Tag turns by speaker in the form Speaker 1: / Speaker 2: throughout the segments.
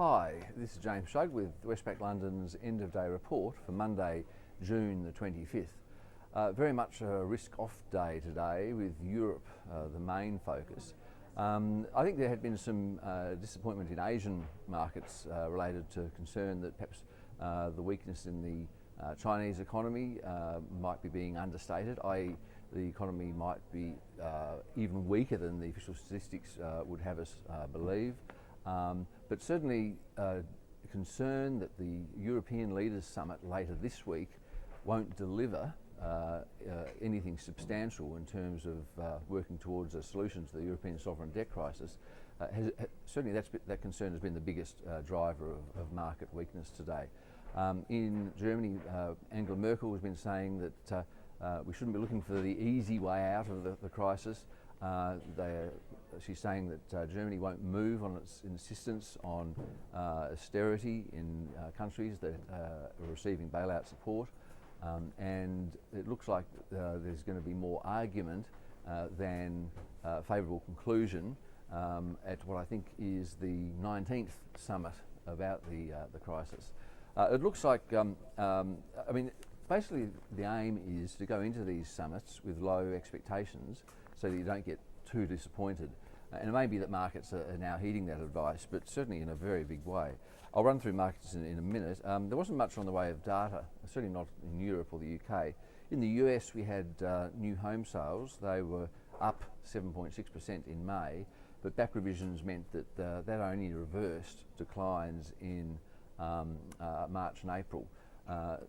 Speaker 1: Hi, this is James Shug with Westpac London's end of day report for Monday, June the 25th. Very much a risk-off day today with Europe the main focus. I think there had been some disappointment in Asian markets related to concern that perhaps the weakness in the Chinese economy might be being understated, i.e. the economy might be even weaker than the official statistics would have us believe. But certainly concern that the European Leaders Summit later this week won't deliver anything substantial in terms of working towards a solution to the European sovereign debt crisis. Certainly that concern has been the biggest driver of market weakness today. In Germany, Angela Merkel has been saying that we shouldn't be looking for the easy way out of the crisis. She's saying that Germany won't move on its insistence on austerity in countries that are receiving bailout support, and it looks like there's going to be more argument than favourable conclusion at what I think is the 19th summit about the crisis. It looks like, basically the aim is to go into these summits with low expectations so that you don't get too disappointed. And it may be that markets are now heeding that advice, but certainly in a very big way. I'll run through markets in a minute. There wasn't much on the way of data, certainly not in Europe or the UK. In the US we had new home sales. They were up 7.6% in May, but back revisions meant that that only reversed declines in March and April.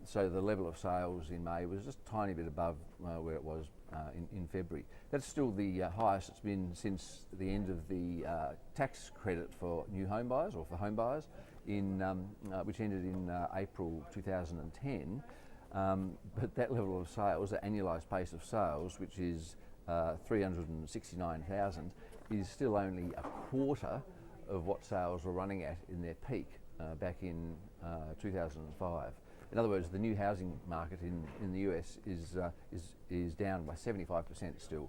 Speaker 1: So the level of sales in May was just a tiny bit above where it was in February. That's still the highest it's been since the end of the tax credit for new home buyers, or for home buyers, which ended in April 2010. But that level of sales, the annualised pace of sales, which is 369,000, is still only a quarter of what sales were running at in their peak back in 2005. In other words, the new housing market in the US is down by 75% still,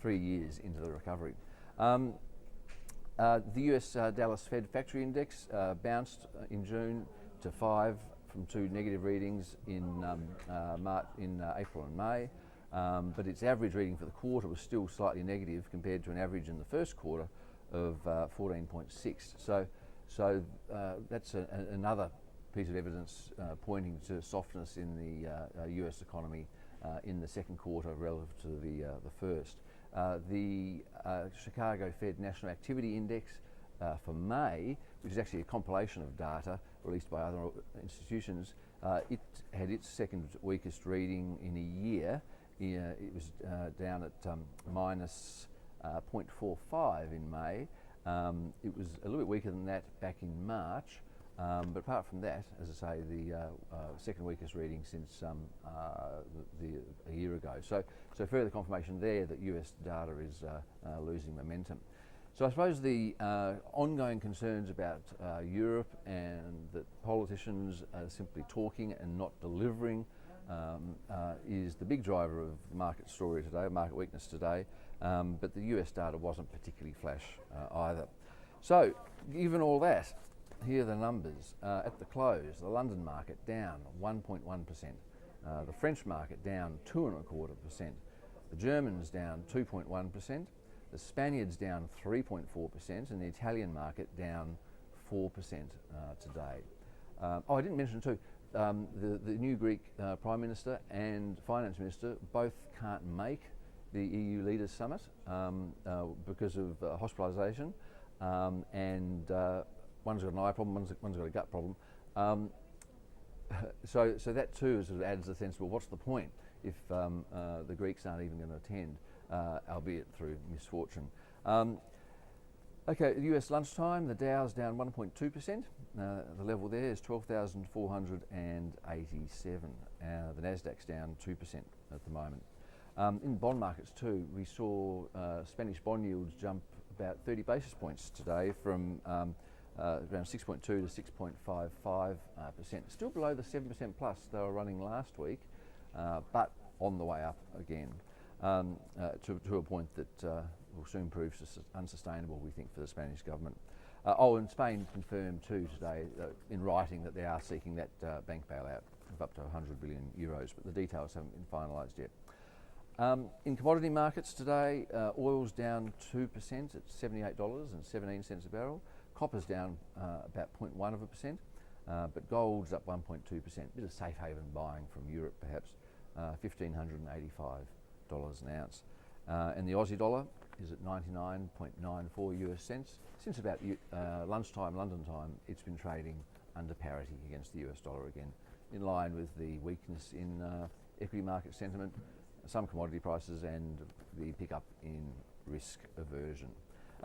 Speaker 1: 3 years into the recovery. The US Dallas Fed Factory Index bounced in June to 5 from 2 negative readings in April and May, but its average reading for the quarter was still slightly negative compared to an average in the first quarter of 14.6. So that's another piece of evidence pointing to softness in the US economy in the second quarter relative to the first. The Chicago Fed National Activity Index for May, which is actually a compilation of data released by other institutions, it had its second weakest reading in a year. It was down at minus 0.45 in May. It was a little bit weaker than that back in March. But apart from that, as I say, the second weakest reading since a year ago. So further confirmation there that US data is losing momentum. So I suppose the ongoing concerns about Europe and that politicians are simply talking and not delivering is the big driver of the market story today, market weakness today. But the US data wasn't particularly flash either. So given all that, here are the numbers. At the close, the London market down 1.1%, the French market down 2.25%, the Germans down 2.1%, the Spaniards down 3.4%, and the Italian market down 4% today. I didn't mention too, the new Greek Prime Minister and Finance Minister both can't make the EU Leaders Summit because of hospitalisation, and one's got an eye problem, one's got a gut problem. So that too sort of adds a sense, well, what's the point if the Greeks aren't even going to attend, albeit through misfortune. Okay, US lunchtime, the Dow's down 1.2%. The level there is 12,487. The Nasdaq's down 2% at the moment. In bond markets too, we saw Spanish bond yields jump about 30 basis points today from around 6.2 to 6.55%. Still below the 7% plus they were running last week, but on the way up again to a point that will soon prove unsustainable, we think, for the Spanish government. And Spain confirmed too today in writing that they are seeking that bank bailout of up to 100 billion euros, but the details haven't been finalised yet. In commodity markets today, oil's down 2% at $78.17 a barrel. Copper's down about 0.1%, but gold's up 1.2%. Bit of safe haven buying from Europe perhaps, $1,585 an ounce. And the Aussie dollar is at 99.94 US cents. Since about lunchtime London time, it's been trading under parity against the US dollar again, in line with the weakness in equity market sentiment, some commodity prices and the pickup in risk aversion.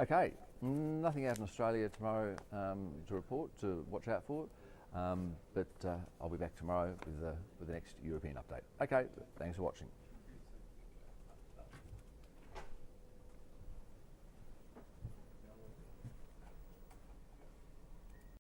Speaker 1: Okay, nothing out in Australia tomorrow to report, to watch out for, but I'll be back tomorrow with the next European update. Okay, thanks for watching.